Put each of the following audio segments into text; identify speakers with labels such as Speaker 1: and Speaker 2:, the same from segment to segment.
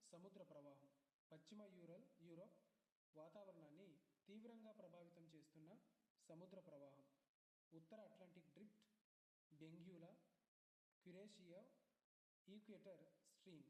Speaker 1: సముద్ర ప్రవాహం. పశ్చిమ యూరప్ వాతావరణాన్ని తీవ్రంగా ప్రభావితం చేస్తున్న సముద్ర ప్రవాహం. ఉత్తర అట్లాంటిక్ డ్రిఫ్ట్, బెంగ్యులా, క్యురేషియా, ఈక్వెటర్ స్ట్రీమ్.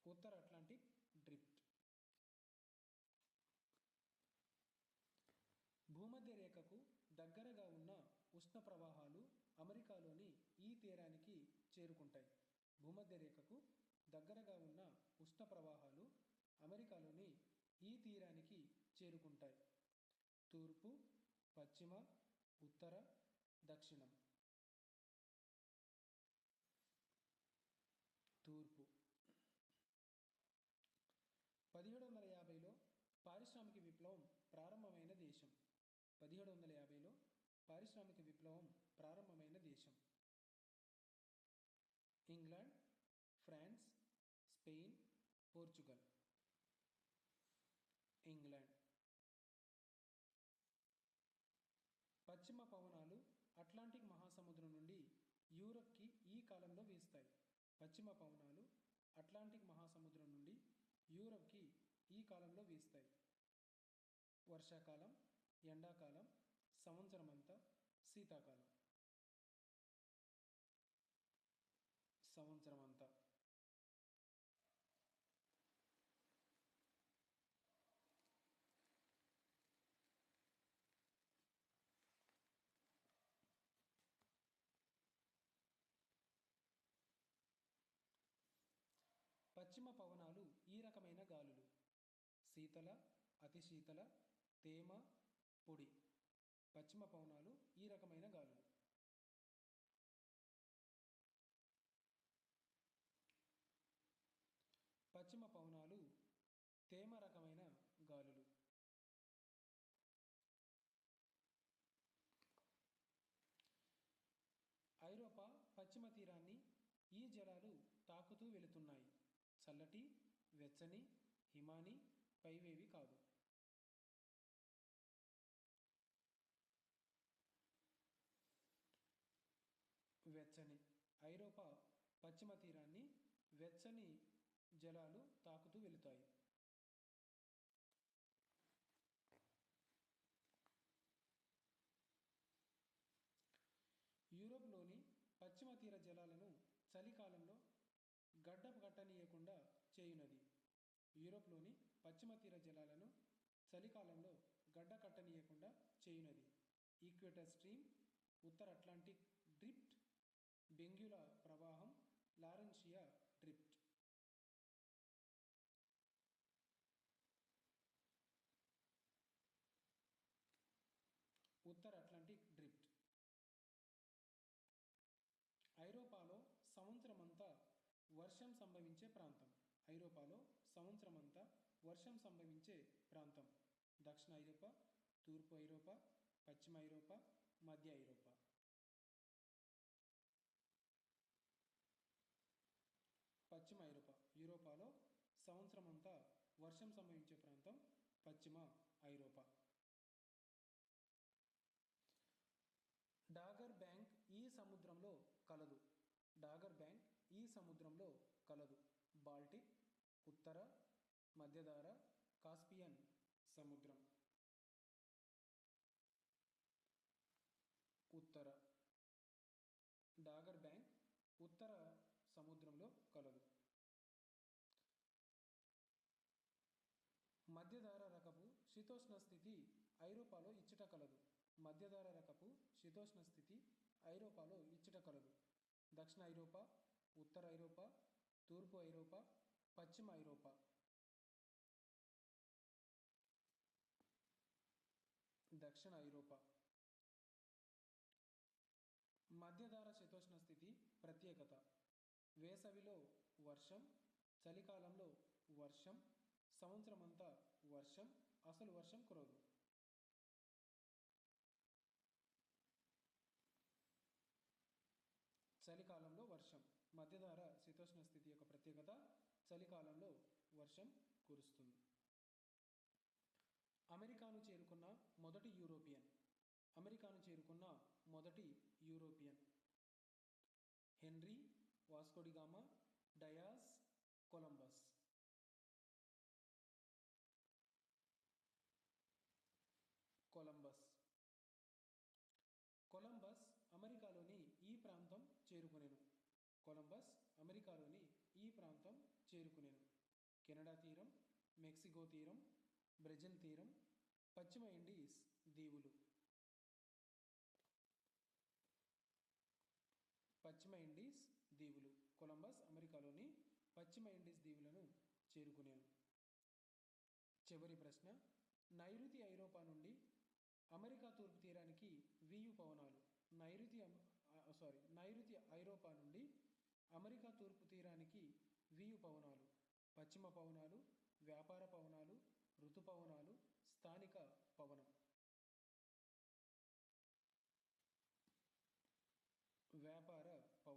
Speaker 1: ఉత్తర అట్లాంటిక్ డ్రిఫ్ట్. భూమధ్య రేఖకు దగ్గరగా ఉన్న ఉష్ణ ప్రవాహాలు అమెరికాలోని ఈ తీరానికి చేరుకుంటాయి. భూమధ్య రేఖకు దగ్గరగా ఉన్న ఉష్ణ ప్రవాహాలు అమెరికాలోని ఈ తీరానికి చేరుకుంటాయి. తూర్పు, పశ్చిమ, ఉత్తర, దక్షిణం. తూర్పు. 1750లో పారిశ్రామిక విప్లవం ప్రారంభమైన దేశం. 1750లో పారిశ్రామిక విప్లవం ప్రారంభమైన దేశం. England, France, Spain, Portugal. England. పశ్చిమ పవనాలు అట్లాంటిక్ మహాసముద్రం నుండి యూరప్కి ఈ కాలంలో వీస్తాయి. పశ్చిమ పవనాలు అట్లాంటిక్ మహాసముద్రం నుండి యూరప్కి ఈ కాలంలో వీస్తాయి. వర్షాకాలం, ఎండాకాలం, సంవత్సరమంతా, శీతాకాలం. సంవత్సరమంతా. పశ్చిమ పవనాలు ఈ రకమైన గాలులు: శీతల, అతి శీతల, తేమ, పొడి. పశ్చిమ పవనాలు ఈ రకమైన గాలులు. పశ్చిమ పవనాలు తేమ రకమైన గాలులు. ఐరోపా పశ్చిమ తీరాన్ని ఈ జలాలు తాకుతూ వెళుతున్నాయి. చల్లటి, వెచ్చని, హిమానీ, పైవేవి కాదు. వెచ్చని. ఐరోపా పశ్చిమ తీరాన్ని వెచ్చని జలాలు తాకుతూ వెళుతాయి. యూరోప్లోని పశ్చిమ తీర జలాలను చలికాలంలో గడ్డకట్టనీయకుండా చేయునది. యూరోప్లోని పశ్చిమ తీర జలాలను చలికాలంలో గడ్డకట్టనీయకుండా చేయునది. ఈక్వెటర్ స్ట్రీమ్, ఉత్తర అట్లాంటిక్ డ్రిఫ్ట్, బెంగ్యులా ప్రవాహం, లారెన్షియా డ్రిఫ్ట్. ఉత్తర అట్లాంటిక్ డ్రిఫ్ట్. ఐరోపాలో సంవత్సరమంతా వర్షం సంభవించే ప్రాంతం. ఐరోపాలో సంవత్సరమంతా వర్షం సంభవించే ప్రాంతం. దక్షిణ ఐరోపా, తూర్పు ఐరోపా, పశ్చిమ ఐరోపా, మధ్య ఐరోపా. పశ్చిమ ఐరోపా. యూరోపాలో సంవత్సరమంతా వర్షం సంభవించే ప్రాంతం పశ్చిమ ఐరోపా. డాగర్ బ్యాంక్ ఈ సముద్రంలో కలదు. డాగర్ బ్యాంక్ ఈ సముద్రంలో కలదు. బాల్టిక్, ఉత్తర, మధ్యధరా, కాస్పియన్ సముద్రం. ఉత్తర. డాగర్ బ్యాంక్ ఉత్తర సముద్రంలో కలదు. మధ్యధరా రకపు శీతోష్ణ స్థితి ఐరోపాలో ఇచ్చట కలదు. మధ్యధరా రకపు శీతోష్ణ స్థితి ఐరోపాలో ఇచ్చట కలదు. దక్షిణ ఐరోపా, ఉత్తర ఐరోపా, తూర్పు ఐరోపా, పశ్చిమ ఐరోపా. దక్షిణ ఐరోపా. మధ్యధరా శీతోష్ణ స్థితి ప్రత్యేకత: వేసవిలో వర్షం, చలికాలంలో వర్షం, సంవత్సరమంతా వర్షం, అసలు వర్షం కురవదు. చలికాలంలో వర్షం. మధ్యధరా శీతోష్ణ స్థితి యొక్క ప్రత్యేకత: చలికాలంలో వర్షం కురుస్తుంది. అమెరికాను చేరుకున్న మొదటి యూరోపియన్. అమెరికాను చేరుకున్న మొదటి European. Henry, Vasco da Gama, dais, Columbus. Columbus. Columbus అమెరికాలోని ఈ ప్రాంతం చేరుకునెను. కొలంబస్ అమెరికాలోని ఈ ప్రాంతం చేరుకునెను. కెనడా తీరం, మెక్సికో తీరం, బ్రెజిల్ తీరం, పశ్చిమ ఇండీస్ దీవులు. పశ్చిమ ఇండీస్ దీవులు. కొలంబస్ అమెరికాలోని పశ్చిమ ఇండీస్ దీవులను చేరుకునేను. చివరి ప్రశ్న. నైరుతి ఐరోపా నుండి అమెరికా తూర్పు తీరానికి వీయు పవనాలు. నైరుతి ఐరోపా నుండి అమెరికా తూర్పు తీరానికి వీయు పవనాలు. పశ్చిమ పవనాలు, వ్యాపార పవనాలు, ఋతుపవనాలు, స్థానిక